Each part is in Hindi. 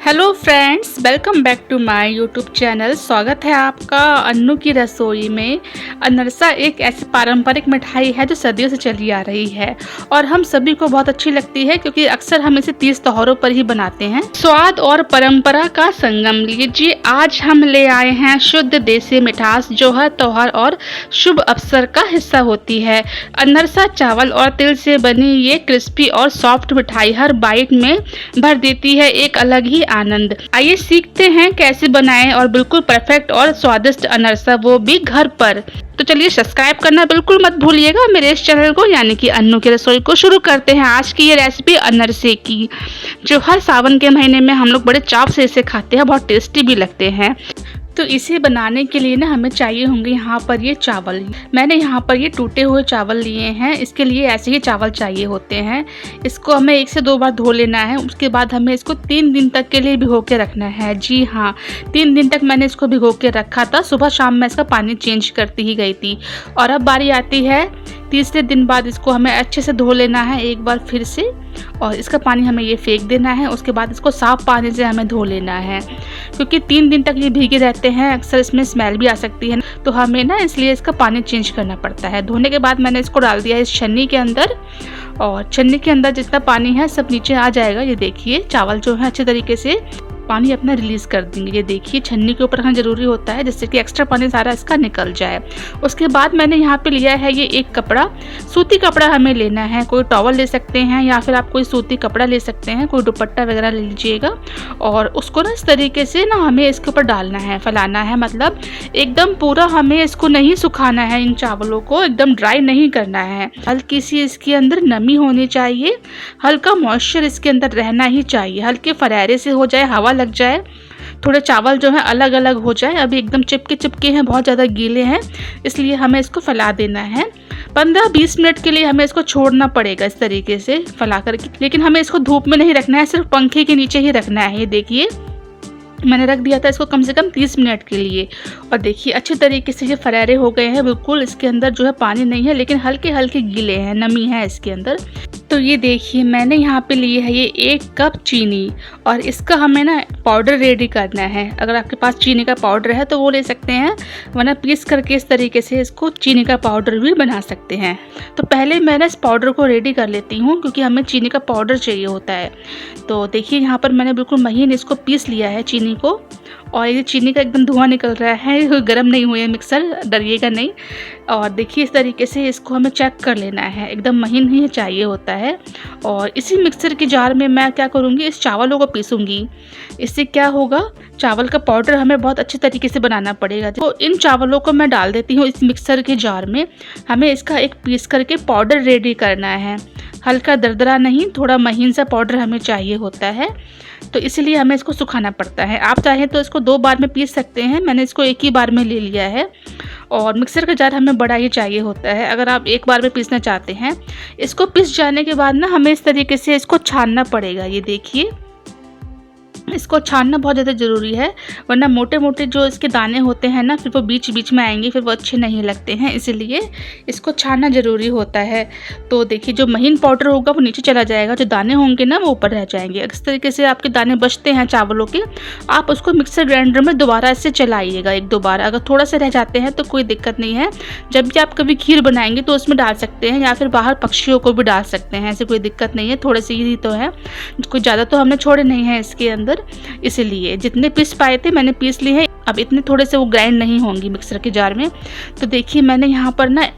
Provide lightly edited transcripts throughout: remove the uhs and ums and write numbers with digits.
Hello friends, welcome back to my YouTube channel. स्वागत है आपका अन्नू की रसोई में। अनरसा एक ऐसी पारंपरिक मिठाई है जो सदियों से चली आ रही है और हम सभी को बहुत अच्छी लगती है क्योंकि अक्सर हम इसे तीज त्योहारों पर ही बनाते हैं। स्वाद और परंपरा का संगम लीजिए, आज हम ले आए हैं शुद्ध देसी मिठास जो हर त्योहार और शुभ अवसर का हिस्सा होती है। अनरसा चावल और तिल से बनी ये क्रिस्पी और सॉफ्ट मिठाई हर बाइट में भर देती है एक अलग ही आनंद। आइए सीखते हैं कैसे बनाएं और बिल्कुल परफेक्ट और स्वादिष्ट अनरसा, वो भी घर पर। तो चलिए सब्सक्राइब करना बिल्कुल मत भूलिएगा मेरे इस चैनल को, यानी कि अन्नू की रसोई को। शुरू करते हैं आज की ये रेसिपी अनरसे की, जो हर सावन के महीने में हम लोग बड़े चाव से इसे खाते हैं, बहुत टेस्टी भी लगते हैं। तो इसे बनाने के लिए ना हमें चाहिए होंगे यहाँ पर ये चावल। मैंने यहाँ पर ये टूटे हुए चावल लिए हैं, इसके लिए ऐसे ही चावल चाहिए होते हैं। इसको हमें 1 से 2 बार धो लेना है, उसके बाद हमें इसको 3 दिन तक के लिए भिगो के रखना है। जी हाँ, 3 दिन तक मैंने इसको भिगो के रखा था। सुबह शाम मैं इसका पानी चेंज करती ही गई थी। और अब बारी आती है तीसरे दिन बाद इसको हमें अच्छे से धो लेना है एक बार फिर से, और इसका पानी हमें ये फेंक देना है। उसके बाद इसको साफ पानी से हमें धो लेना है, क्योंकि 3 दिन तक ये भीगे रहते हैं, अक्सर इसमें स्मेल भी आ सकती है, तो हमें ना इसलिए इसका पानी चेंज करना पड़ता है। धोने के बाद मैंने इसको डाल दिया है इस छन्नी के अंदर, और छन्नी के अंदर जितना पानी है सब नीचे आ जाएगा। ये देखिए चावल जो है अच्छे तरीके से पानी अपना रिलीज कर देंगे। ये देखिए छन्नी के ऊपर रखना जरूरी होता है जिससे कि एक्स्ट्रा पानी सारा इसका निकल जाए। उसके बाद मैंने यहाँ पे लिया है ये एक कपड़ा, सूती कपड़ा हमें लेना है। कोई टॉवल ले सकते हैं या फिर आप कोई सूती कपड़ा ले सकते हैं, कोई दुपट्टा वगैरह ले लीजिएगा। और उसको ना इस तरीके से ना हमें इसके ऊपर डालना है, फैलाना है, मतलब एकदम पूरा हमें इसको नहीं सुखाना है। इन चावलों को एकदम ड्राई नहीं करना है, हल्की सी इसके अंदर नमी होनी चाहिए, हल्का मॉइस्चर इसके अंदर रहना ही चाहिए। हल्के फरारे से हो जाए, हवा लग जाए, थोड़े चावल जो है अलग अलग हो जाए। अभी एकदम चिपके चिपके हैं, बहुत ज़्यादा गीले हैं, इसलिए हमें इसको फैला देना है। 15-20 मिनट के लिए हमें इसको छोड़ना पड़ेगा इस तरीके से फैला करके। लेकिन हमें इसको धूप में नहीं रखना है, सिर्फ पंखे के नीचे ही रखना है। ये देखिए मैंने रख दिया था इसको कम से कम 30 मिनट के लिए, और देखिए अच्छे तरीके से ये फरारे हो गए हैं। बिल्कुल इसके अंदर जो है पानी नहीं है, लेकिन हल्के हल्के गीले हैं, नमी है इसके अंदर। तो ये देखिए मैंने यहाँ पे लिए है ये 1 कप चीनी, और इसका हमें ना पाउडर रेडी करना है। अगर आपके पास चीनी का पाउडर है तो वो ले सकते हैं, वरना पीस करके इस तरीके से इसको चीनी का पाउडर भी बना सकते हैं। तो पहले मैं ना इस पाउडर को रेडी कर लेती हूँ, क्योंकि हमें चीनी का पाउडर चाहिए होता है। तो देखिए यहाँ पर मैंने बिल्कुल महीन इसको पीस लिया है चीनी को, और ये चीनी का एकदम धुआं निकल रहा है, गर्म नहीं हुई है मिक्सर, डरिएगा नहीं। और देखिए इस तरीके से इसको हमें चेक कर लेना है, एकदम महीन ही चाहिए होता है। और इसी मिक्सर के जार में मैं क्या करूँगी, इस चावलों को पीसूँगी। इससे क्या होगा, चावल का पाउडर हमें बहुत अच्छे तरीके से बनाना पड़ेगा। तो इन चावलों को मैं डाल देती हूँ इस मिक्सर के जार में। हमें इसका एक पीस करके पाउडर रेडी करना है, हल्का दरदरा नहीं, थोड़ा महीन सा पाउडर हमें चाहिए होता है, तो इसलिए हमें इसको सुखाना पड़ता है। आप चाहें तो इसको 2 बार में पीस सकते हैं, मैंने इसको एक ही बार में ले लिया है। और मिक्सर का जार हमें बड़ा ही चाहिए होता है अगर आप एक बार में पीसना चाहते हैं। इसको पीस जाने के बाद ना हमें इस तरीके से इसको छानना पड़ेगा। ये देखिए इसको छानना बहुत ज़्यादा ज़रूरी है, वरना मोटे मोटे जो इसके दाने होते हैं ना, फिर वो बीच बीच में आएंगे, फिर वो अच्छे नहीं लगते हैं, इसीलिए इसको छानना ज़रूरी होता है। तो देखिए जो महीन पाउडर होगा वो नीचे चला जाएगा, जो दाने होंगे ना वो ऊपर रह जाएंगे। इस तरीके से आपके दाने बचते हैं चावलों के, आप उसको मिक्सर ग्राइंडर में दोबारा से चलाइएगा 1-2 बार। अगर थोड़ा सा रह जाते हैं तो कोई दिक्कत नहीं है, जब भी आप कभी खीर बनाएंगे तो उसमें डाल सकते हैं, या फिर बाहर पक्षियों को भी डाल सकते हैं, ऐसे कोई दिक्कत नहीं है। थोड़े से ही तो है, कोई ज़्यादा तो हमने छोड़े नहीं है इसके अंदर, इसलिए जितने पीस पाए थे मैंने पीस लिए हैं। अब इतने थोड़े से वो ग्राइंड नहीं होंगी मिक्सर के जार में। तो देखिए मैंने यहाँ पर ना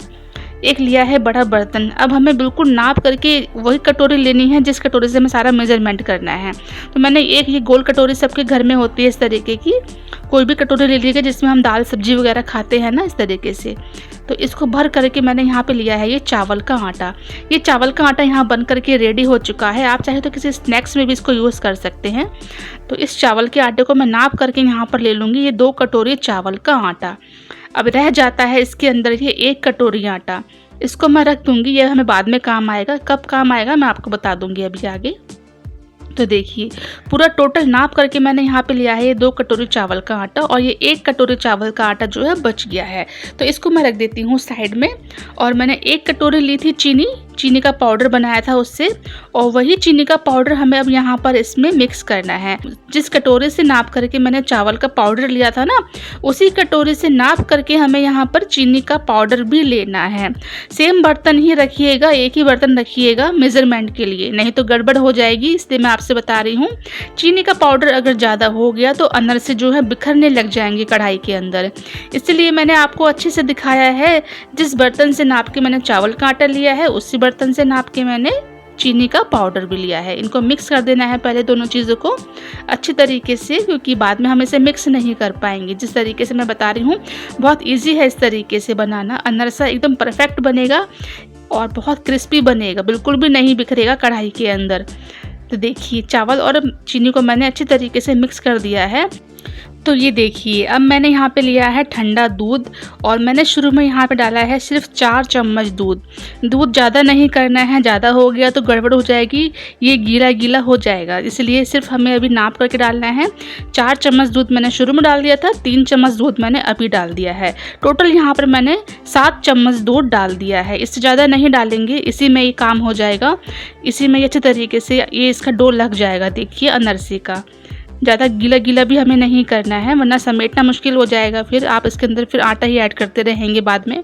एक लिया है बड़ा बर्तन। अब हमें बिल्कुल नाप करके वही कटोरी लेनी है जिस कटोरी से हमें सारा मेजरमेंट करना है। तो मैंने एक ये गोल कटोरी, सबके घर में होती है इस तरीके की, कोई भी कटोरी ले लीजिएगा जिसमें हम दाल सब्जी वगैरह खाते हैं ना, इस तरीके से। तो इसको भर करके मैंने यहाँ पे लिया है ये चावल का आटा। ये चावल का आटा यहाँ बन करके रेडी हो चुका है, आप चाहे तो किसी स्नैक्स में भी इसको यूज़ कर सकते हैं। तो इस चावल के आटे को मैं नाप करके यहाँ पर ले लूँगी ये 2 कटोरी चावल का आटा। अब रह जाता है इसके अंदर ये 1 कटोरी आटा, इसको मैं रख दूँगी, ये हमें बाद में काम आएगा। कब काम आएगा मैं आपको बता दूँगी अभी आगे। तो देखिए पूरा टोटल नाप करके मैंने यहाँ पे लिया है ये 2 कटोरी चावल का आटा, और ये 1 कटोरी चावल का आटा जो है बच गया है। तो इसको मैं रख देती हूँ साइड में। और मैंने 1 कटोरी ली थी चीनी, चीनी का पाउडर बनाया था उससे, और वही चीनी का पाउडर हमें अब यहाँ पर इसमें मिक्स करना है। जिस कटोरे से नाप करके मैंने चावल का पाउडर लिया था ना, उसी कटोरे से नाप करके हमें यहाँ पर चीनी का पाउडर भी लेना है। सेम बर्तन ही रखिएगा, एक ही बर्तन रखिएगा मेजरमेंट के लिए, नहीं तो गड़बड़ हो जाएगी, इसलिए मैं आपसे बता रही हूँ। चीनी का पाउडर अगर ज़्यादा हो गया तो अंदर से जो है बिखरने लग जाएंगे कढ़ाई के अंदर, इसलिए मैंने आपको अच्छे से दिखाया है। जिस बर्तन से नाप के मैंने चावल का आटा लिया है, उसी बर्तन से नाप के मैंने चीनी का पाउडर भी लिया है। इनको मिक्स कर देना है पहले दोनों चीज़ों को अच्छी तरीके से, क्योंकि बाद में हम इसे मिक्स नहीं कर पाएंगे। जिस तरीके से मैं बता रही हूँ बहुत इजी है इस तरीके से बनाना। अनरसा एकदम परफेक्ट बनेगा और बहुत क्रिस्पी बनेगा, बिल्कुल भी नहीं बिखरेगा कढ़ाई के अंदर। तो देखिए चावल और चीनी को मैंने अच्छी तरीके से मिक्स कर दिया है। तो ये देखिए अब मैंने यहाँ पे लिया है ठंडा दूध, और मैंने शुरू में यहाँ पे डाला है सिर्फ 4 चम्मच दूध। दूध ज़्यादा नहीं करना है, ज़्यादा हो गया तो गड़बड़ हो जाएगी, ये गीला गीला हो जाएगा, इसलिए सिर्फ हमें अभी नाप करके डालना है। 4 चम्मच दूध मैंने शुरू में डाल दिया था, 3 चम्मच दूध मैंने अभी डाल दिया है। टोटल यहाँ पर मैंने 7 चम्मच दूध डाल दिया है। इससे ज़्यादा नहीं डालेंगे, इसी में ये काम हो जाएगा, इसी में अच्छे तरीके से ये इसका डो लग जाएगा। देखिए अनरसे का ज़्यादा गीला गीला भी हमें नहीं करना है, वरना समेटना मुश्किल हो जाएगा, फिर आप इसके अंदर फिर आटा ही ऐड करते रहेंगे बाद में।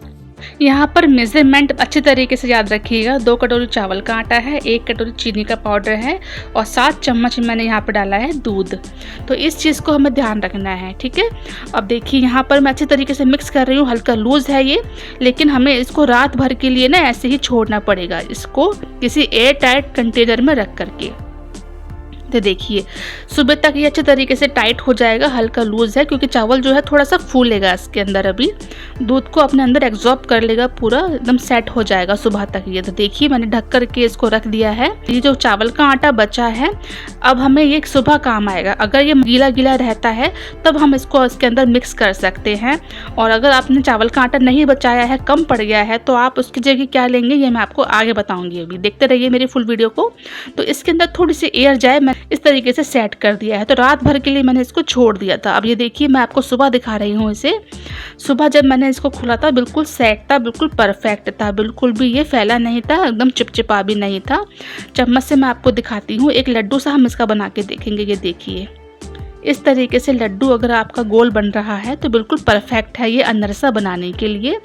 यहाँ पर मेज़रमेंट अच्छे तरीके से याद रखिएगा। 2 कटोरी चावल का आटा है, 1 कटोरी चीनी का पाउडर है, और 7 चम्मच मैंने यहाँ पर डाला है दूध। तो इस चीज़ को हमें ध्यान रखना है, ठीक है। अब देखिए यहाँ पर मैं अच्छे तरीके से मिक्स कर रही हूँ, हल्का लूज़ है ये, लेकिन हमें इसको रात भर के लिए ना ऐसे ही छोड़ना पड़ेगा, इसको किसी एयर टाइट कंटेनर में रख करके। तो देखिए सुबह तक ये अच्छे तरीके से टाइट हो जाएगा, हल्का लूज़ है क्योंकि चावल जो है थोड़ा सा फूलेगा इसके अंदर, अभी दूध को अपने अंदर एब्जॉर्ब कर लेगा, पूरा एकदम सेट हो जाएगा सुबह तक ये। तो देखिए मैंने ढक करके इसको रख दिया है। ये जो चावल का आटा बचा है अब हमें ये सुबह काम आएगा। अगर ये गीला गीला रहता है तब हम इसको इसके अंदर मिक्स कर सकते हैं, और अगर आपने चावल का आटा नहीं बचाया है, कम पड़ गया है, तो आप उसकी जगह क्या लेंगे ये मैं आपको आगे बताऊंगी। अभी देखते रहिए मेरी फुल वीडियो को। तो इसके अंदर थोड़ी सी एयर जाए, मैं इस तरीके से सेट कर दिया है। तो रात भर के लिए मैंने इसको छोड़ दिया था। अब ये देखिए मैं आपको सुबह दिखा रही हूँ इसे। सुबह जब मैंने इसको खोला था बिल्कुल सेट था, बिल्कुल परफेक्ट था, बिल्कुल भी ये फैला नहीं था, एकदम चिपचिपा भी नहीं था। चम्मच से मैं आपको दिखाती हूँ, एक लड्डू सा हम इसका बना के देखेंगे। ये देखिए इस तरीके से लड्डू अगर आपका गोल बन रहा है तो बिल्कुल परफेक्ट है ये अनरसा बनाने के लिए।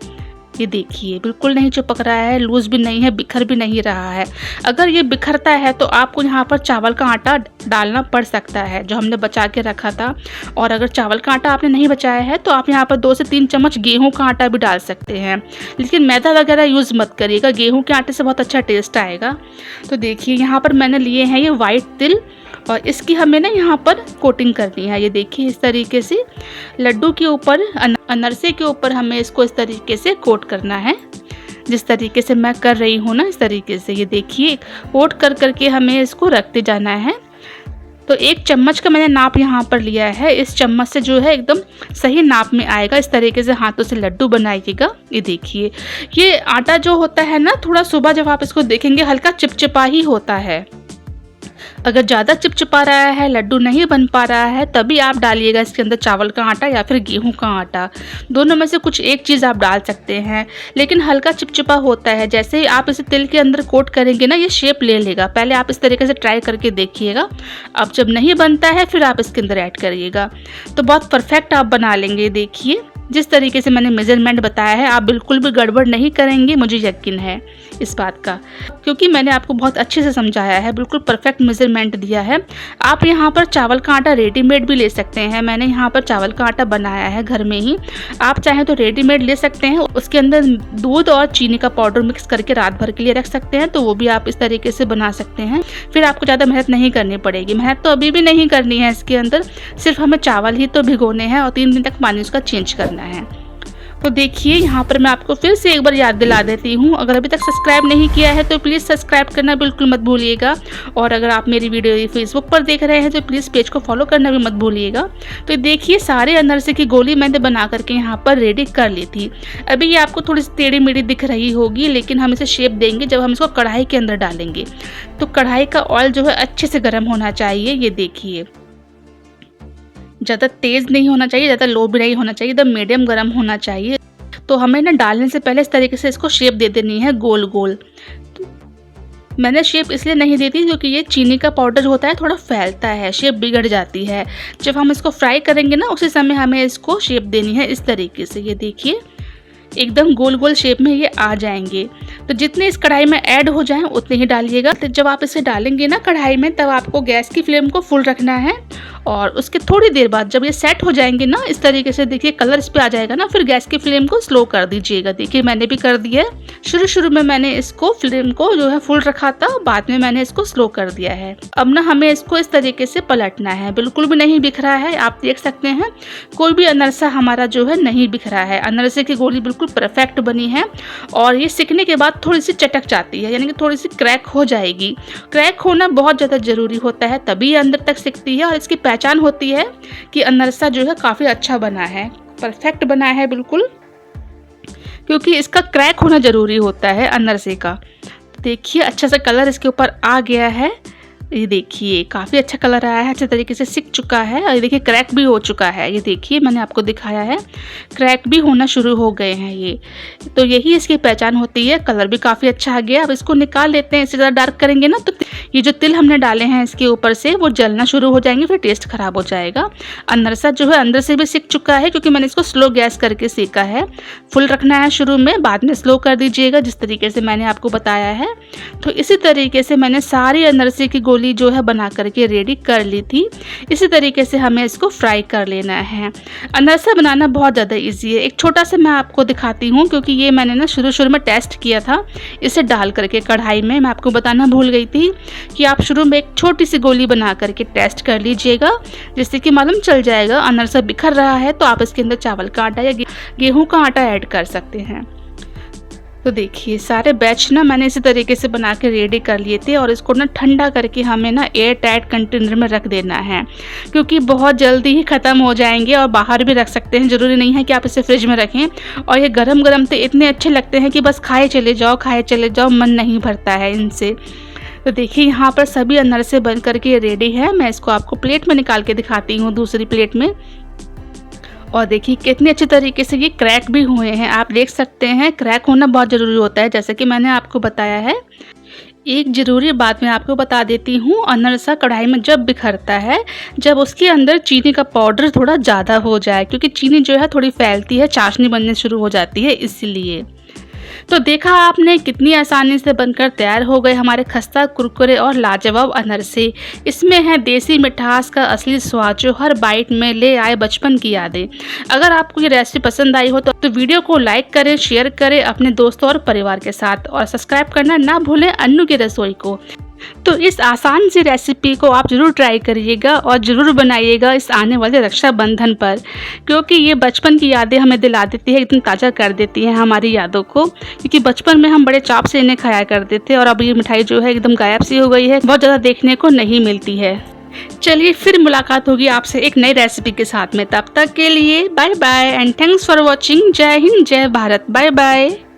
ये देखिए बिल्कुल नहीं चिपक रहा है, लूज भी नहीं है, बिखर भी नहीं रहा है। अगर ये बिखरता है तो आपको यहाँ पर चावल का आटा डालना पड़ सकता है जो हमने बचा के रखा था, और अगर चावल का आटा आपने नहीं बचाया है तो आप यहाँ पर 2 से 3 चम्मच गेहूं का आटा भी डाल सकते हैं, लेकिन मैदा वगैरह यूज़ मत करिएगा, गेहूं के आटे से बहुत अच्छा टेस्ट आएगा। तो देखिए यहाँ पर मैंने लिए हैं ये वाइट तिल, और इसकी हमें ना यहाँ पर कोटिंग करनी है। ये देखिए इस तरीके से लड्डू के ऊपर, अनरसे के ऊपर हमें इसको इस तरीके से कोट करना है, जिस तरीके से मैं कर रही हूँ ना, इस तरीके से। ये देखिए कोट कर करके हमें इसको रखते जाना है। तो 1 चम्मच का मैंने नाप यहाँ पर लिया है, इस चम्मच से जो है एकदम सही नाप में आएगा। इस तरीके से हाथों से लड्डू बनाइएगा। ये देखिए ये आटा जो होता है ना, थोड़ा सुबह जब आप इसको देखेंगे हल्का चिपचिपा ही होता है। अगर ज़्यादा चिपचिपा रहा है, लड्डू नहीं बन पा रहा है, तभी आप डालिएगा इसके अंदर चावल का आटा या फिर गेहूं का आटा, दोनों में से कुछ एक चीज़ आप डाल सकते हैं। लेकिन हल्का चिपचिपा होता है, जैसे ही आप इसे तिल के अंदर कोट करेंगे ना, ये शेप ले लेगा। पहले आप इस तरीके से ट्राई करके देखिएगा, अब जब नहीं बनता है फिर आप इसके अंदर ऐड करिएगा, तो बहुत परफेक्ट आप बना लेंगे। देखिए जिस तरीके से मैंने मेजरमेंट बताया है आप बिल्कुल भी गड़बड़ नहीं करेंगे, मुझे यकीन है इस बात का, क्योंकि मैंने आपको बहुत अच्छे से समझाया है, बिल्कुल परफेक्ट मेजरमेंट दिया है। आप यहाँ पर चावल का आटा रेडीमेड भी ले सकते हैं, मैंने यहाँ पर चावल का आटा बनाया है घर में ही, आप चाहें तो रेडीमेड ले सकते हैं। उसके अंदर दूध और चीनी का पाउडर मिक्स करके रात भर के लिए रख सकते हैं, तो वो भी आप इस तरीके से बना सकते हैं। फिर आपको ज़्यादा मेहनत नहीं करनी पड़ेगी, मेहनत तो अभी भी नहीं करनी है इसके अंदर, सिर्फ हमें चावल ही तो भिगोने हैं और 3 दिन तक पानी उसका चेंज करना है। तो देखिए यहाँ पर मैं आपको फिर से एक बार याद दिला देती हूँ, अगर अभी तक सब्सक्राइब नहीं किया है तो प्लीज़ सब्सक्राइब करना बिल्कुल मत भूलिएगा, और अगर आप मेरी वीडियो फेसबुक पर देख रहे हैं तो प्लीज़ पेज को फॉलो करना भी मत भूलिएगा। तो देखिए सारे अनरसे की गोली मैंने बना करके यहाँ पर रेडी कर ली थी। अभी ये आपको थोड़ी सी टेढ़ी मेढ़ी दिख रही होगी, लेकिन हम इसे शेप देंगे जब हम इसको कढ़ाई के अंदर डालेंगे। तो कढ़ाई का ऑयल जो है अच्छे से गर्म होना चाहिए। ये देखिए ज़्यादा तेज़ नहीं होना चाहिए, ज़्यादा लो भी नहीं होना चाहिए, एकदम मीडियम गर्म होना चाहिए। तो हमें ना डालने से पहले इस तरीके से इसको शेप दे देनी है गोल गोल। मैंने शेप इसलिए नहीं दी थी क्योंकि ये चीनी का पाउडर होता है, थोड़ा फैलता है, शेप बिगड़ जाती है। जब हम इसको फ्राई करेंगे ना उसी समय हमें इसको शेप देनी है इस तरीके से। ये देखिए एकदम गोल गोल शेप में ये आ जाएंगे। तो जितने इस कढ़ाई में ऐड हो जाएं उतने ही डालिएगा। तो जब आप इसे डालेंगे ना कढ़ाई में तब आपको गैस की फ्लेम को फुल रखना है और उसके थोड़ी देर बाद जब ये सेट हो जाएंगे ना इस तरीके से, देखिए कलर इस पे आ जाएगा ना, फिर गैस की फ्लेम को स्लो कर दीजिएगा। देखिए मैंने भी कर दिया है। शुरू में मैंने इसको फ्लेम को जो है फुल रखा था, बाद में मैंने इसको स्लो कर दिया है। अब ना हमें इसको इस तरीके से पलटना है, बिल्कुल भी नहीं बिख रहा है। आप देख सकते हैं कोई भी अनरसा हमारा जो है नहीं बिख रहा है। अनरसे की गोली बिल्कुल परफेक्ट बनी है और ये सिकने के बाद थोड़ी सी चटक जाती है, यानी कि थोड़ी सी क्रैक हो जाएगी। क्रैक होना बहुत ज़्यादा ज़रूरी होता है, तभी ये अंदर तक सिकती है और इसकी पहचान होती है कि अनरसा जो है काफ़ी अच्छा बना है, परफेक्ट बना है बिल्कुल, क्योंकि इसका क्रैक होना ज़रूरी होता है अनरसे का। देखिए अच्छा सा कलर इसके ऊपर आ गया है। ये देखिए काफ़ी अच्छा कलर आया है, अच्छे तरीके से सिक चुका है और ये देखिए क्रैक भी हो चुका है। ये देखिए मैंने आपको दिखाया है, क्रैक भी होना शुरू हो गए हैं ये। तो यही इसकी पहचान होती है। कलर भी काफ़ी अच्छा आ गया। अब इसको निकाल लेते हैं। इससे ज़्यादा डार्क करेंगे ना तो ये जो तिल हमने डाले हैं इसके ऊपर से वो जलना शुरू हो जाएंगे, फिर टेस्ट खराब हो जाएगा। अनरसा जो है अंदर से भी सिक चुका है क्योंकि मैंने इसको स्लो गैस करके सेका है। फुल रखना है शुरू में, बाद में स्लो कर दीजिएगा जिस तरीके से मैंने आपको बताया है। तो इसी तरीके से मैंने सारी अनरसे की गोली जो है बना करके रेडी कर ली थी। इसी तरीके से हमें इसको फ्राई कर लेना है। अनरसा बनाना बहुत ज़्यादा इजी है। एक छोटा सा मैं आपको दिखाती हूँ क्योंकि ये मैंने ना शुरू में टेस्ट किया था इसे डाल करके कढ़ाई में। मैं आपको बताना भूल गई थी कि आप शुरू में एक छोटी सी गोली बना करके टेस्ट कर लीजिएगा, जिससे कि मालूम चल जाएगा। अनरसा बिखर रहा है तो आप इसके अंदर चावल का आटा या गेहूँ का आटा ऐड कर सकते हैं। तो देखिए सारे बैच ना मैंने इसी तरीके से बना के रेडी कर लिए थे और इसको ना ठंडा करके हमें ना एयर टाइट कंटेनर में रख देना है, क्योंकि बहुत जल्दी ही ख़त्म हो जाएंगे। और बाहर भी रख सकते हैं, ज़रूरी नहीं है कि आप इसे फ्रिज में रखें। और ये गरम गरम तो इतने अच्छे लगते हैं कि बस खाए चले जाओ, मन नहीं भरता है इनसे। तो देखिए यहाँ पर सभी अनरसे बन करके रेडी है। मैं इसको आपको प्लेट में निकाल के दिखाती हूँ, दूसरी प्लेट में। और देखिए कितने अच्छे तरीके से ये क्रैक भी हुए हैं। आप देख सकते हैं क्रैक होना बहुत ज़रूरी होता है, जैसे कि मैंने आपको बताया है। एक ज़रूरी बात मैं आपको बता देती हूँ, अनरसा कढ़ाई में जब बिखरता है जब उसके अंदर चीनी का पाउडर थोड़ा ज़्यादा हो जाए, क्योंकि चीनी जो है थोड़ी फैलती है, चाशनी बनने शुरू हो जाती है, इसलिए। तो देखा आपने कितनी आसानी से बनकर तैयार हो गए हमारे खस्ता कुरकुरे और लाजवाब अनरसे। इसमें है देसी मिठास का असली स्वाद जो हर बाइट में ले आए बचपन की यादें। अगर आपको ये रेसिपी पसंद आई हो तो वीडियो को लाइक करें, शेयर करें अपने दोस्तों और परिवार के साथ, और सब्सक्राइब करना ना भूलें अन्नू की रसोई को। तो इस आसान सी रेसिपी को आप ज़रूर ट्राई करिएगा और ज़रूर बनाइएगा इस आने वाले रक्षाबंधन पर, क्योंकि ये बचपन की यादें हमें दिला देती है, एकदम ताज़ा कर देती है हमारी यादों को। क्योंकि बचपन में हम बड़े चाव से इन्हें खाया करते थे और अब ये मिठाई जो है एकदम गायब सी हो गई है, बहुत ज़्यादा देखने को नहीं मिलती है। चलिए फिर मुलाकात होगी आपसे एक नई रेसिपी के साथ में। तब तक के लिए bye bye and thanks for watching. जय हिंद, जय भारत, बाय बाय।